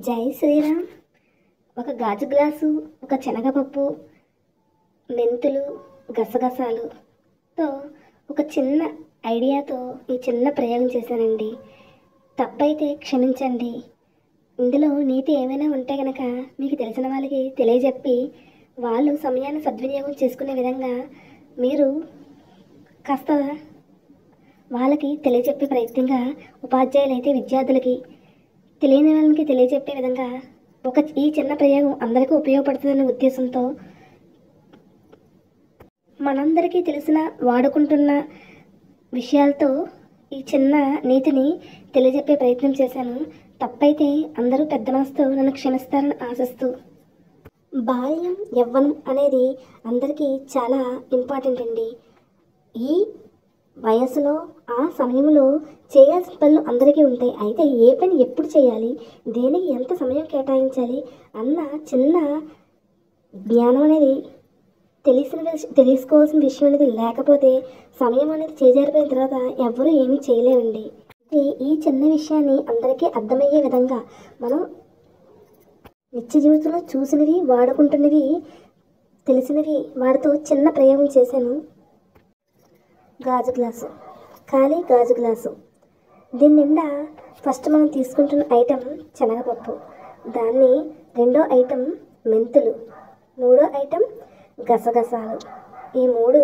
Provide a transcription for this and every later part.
జై శ్రీరామ్. ఒక గాజు గ్లాసు, ఒక శనగపప్పు, మెంతులు, గసగసాలుతో ఒక చిన్న ఐడియాతో ఈ చిన్న ప్రయోగం చేశానండి. తప్పైతే క్షమించండి. ఇందులో నీతి ఏమైనా ఉంటే కనుక మీకు తెలిసిన వాళ్ళకి తెలియజెప్పి వాళ్ళు సమయాన్ని సద్వినియోగం చేసుకునే విధంగా మీరు కాస్త వాళ్ళకి తెలియజెప్పే ప్రయత్నంగా, ఉపాధ్యాయులు అయితే విద్యార్థులకి, తెలియని వాళ్ళకి తెలియజెప్పే విధంగా ఈ చిన్న ప్రయోగం అందరికీ ఉపయోగపడుతుందనే ఉద్దేశంతో మనందరికీ తెలిసిన వాడుకుంటున్న విషయాలతో ఈ చిన్న నీతిని తెలియజెప్పే ప్రయత్నం చేశాను. తప్పైతే అందరూ పెద్ద మనసుతో నన్ను క్షమిస్తారని ఆశిస్తూ, బాల్యం యవ్వనం అనేది అందరికీ చాలా ఇంపార్టెంట్ అండి. ఈ వయసులో ఆ సమయంలో చేయాల్సిన పనులు అందరికీ ఉంటాయి. అయితే ఏ పని ఎప్పుడు చేయాలి, దేనికి ఎంత సమయం కేటాయించాలి అన్న చిన్న జ్ఞానం అనేది తెలుసుకోవాల్సిన విషయం అనేది లేకపోతే సమయం అనేది చేజారిపోయిన తర్వాత ఎవ్వరూ ఏమీ చేయలేరండి. అయితే ఈ చిన్న విషయాన్ని అందరికీ అర్థమయ్యే విధంగా మనం నిత్య జీవితంలో చూసినవి, వాడుకుంటున్నవి, తెలిసినవి వాడితో చిన్న ప్రయోగం చేశాను. గాజు గ్లాసు, ఖాళీ గాజు గ్లాసు. దీని నిండా ఫస్ట్ మనం తీసుకుంటున్న ఐటెం శనగపప్పు, దాన్ని రెండో ఐటెం మెంతులు, మూడో ఐటెం గసగసాలు. ఈ మూడు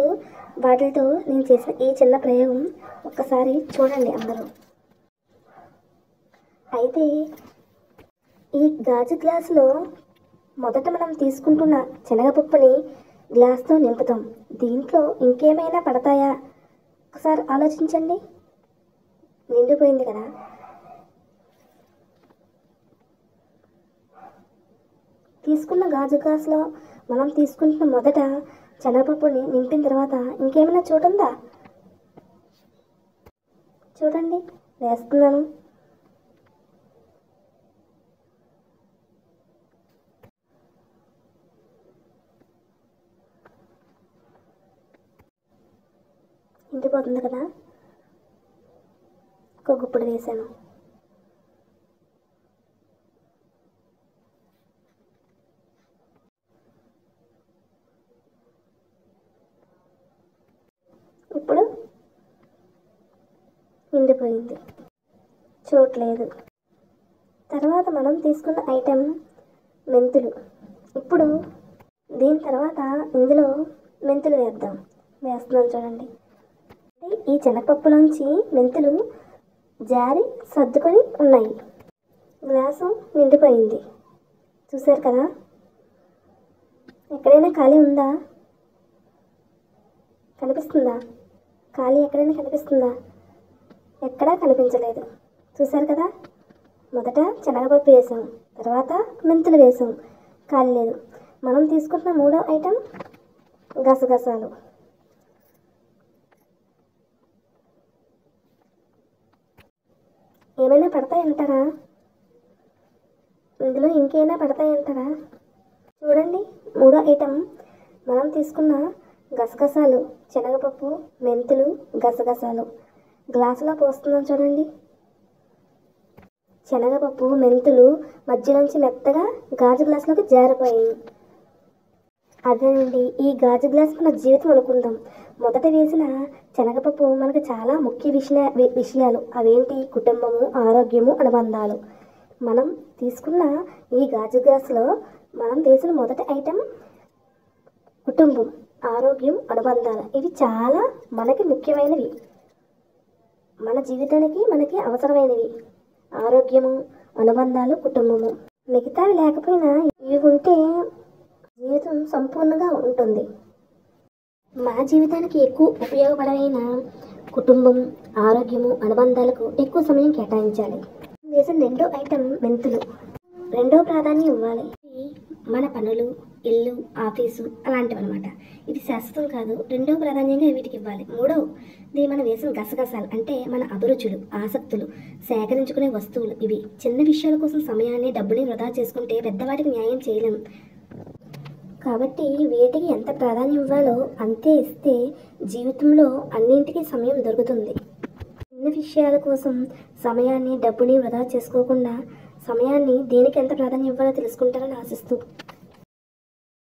వాటితో నేను చేసిన ఈ చిన్న ప్రయోగం ఒక్కసారి చూడండి అందరూ. అయితే ఈ గాజు గ్లాసులో మొదట మనం తీసుకుంటున్న శనగపప్పుని గ్లాస్తో నింపుతాం. దీంట్లో ఇంకేమైనా పడతాయా ఒకసారి ఆలోచించండి. నిండిపోయింది కదా. తీసుకున్న గాజు గ్లాసులో మనం తీసుకుంటున్న మొదట శనగపప్పుని నింపిన తర్వాత ఇంకేమైనా చోటు ఉందా? చూడండి, వేస్తున్నాను. ఇంటిపోతుంది కదా. ఒక గుప్పుడు వేసాను. ఇప్పుడు నిండిపోయింది, చూడలేదు. తర్వాత మనం తీసుకున్న ఐటెం మెంతులు. ఇప్పుడు దీని తర్వాత ఇందులో మెంతులు వేస్తున్నాను చూడండి. ఈ శనగపప్పులోంచి మెంతులు జారి సర్దుకొని ఉన్నాయి. గ్లాసు నిండిపోయింది, చూసారు కదా. ఎక్కడైనా ఖాళీ ఉందా? కనిపిస్తుందా? ఖాళీ ఎక్కడైనా కనిపిస్తుందా? ఎక్కడా కనిపించలేదు. చూసారు కదా. మొదట శనగపప్పు వేసాం, తర్వాత మెంతులు వేసాం, ఖాళీ లేదు. మనం తీసుకుంటున్న మూడో ఐటెం గసగసాలు. ఏమైనా పడతాయంటారా? ఇందులో ఇంకేమైనా పడతాయంటారా? చూడండి, మూడో ఐటెం మనం తీసుకున్న గసగసాలు, శనగపప్పు, మెంతులు, గసగసాలు గ్లాసులో పోస్తున్నాం చూడండి. శనగపప్పు, మెంతులు మధ్యలోంచి మెత్తగా గాజు గ్లాసులోకి జారిపోయాయి. అదేనండి ఈ గాజు గ్లాస్ మన జీవితం అనుకుందాం. మొదట వేసిన శనగపప్పు మనకు చాలా ముఖ్య విషయాలు. అవేంటి? కుటుంబము, ఆరోగ్యము, అనుబంధాలు. మనం తీసుకున్న ఈ గాజు గ్లాసులో మనం వేసిన మొదటి ఐటెం కుటుంబం, ఆరోగ్యం, అనుబంధాలు. ఇవి చాలా మనకి ముఖ్యమైనవి, మన జీవితానికి మనకి అవసరమైనవి. ఆరోగ్యము, అనుబంధాలు, కుటుంబము. మిగతావి లేకపోయినా ఇవి ఉంటే జీవితం సంపూర్ణంగా ఉంటుంది. మన జీవితానికి ఎక్కువ ఉపయోగపడైన కుటుంబం, ఆరోగ్యము, అనుబంధాలకు ఎక్కువ సమయం కేటాయించాలి. వేసిన రెండో ఐటెం మెంతులు. రెండో ప్రాధాన్యం ఇవ్వాలి. మన పనులు, ఇల్లు, ఆఫీసు అలాంటివి అనమాట. ఇది శాశ్వతం కాదు. రెండో ప్రాధాన్యంగా వీటికి ఇవ్వాలి. మూడోది మనం వేసిన గసగసాలు, అంటే మన అభిరుచులు, ఆసక్తులు, సేకరించుకునే వస్తువులు. ఇవి చిన్న విషయాల కోసం సమయాన్ని, డబ్బుని వృధా చేసుకుంటే పెద్దవాటికి న్యాయం చేయలేం. కాబట్టి వీటికి ఎంత ప్రాధాన్యం ఇవ్వాలో అంతే ఇస్తే జీవితంలో అన్నింటికీ సమయం దొరుకుతుంది. చిన్న విషయాల కోసం సమయాన్ని, డబ్బుని వృధా చేసుకోకుండా సమయాన్ని దేనికి ఎంత ప్రాధాన్యం ఇవ్వాలో తెలుసుకుంటారని ఆశిస్తూ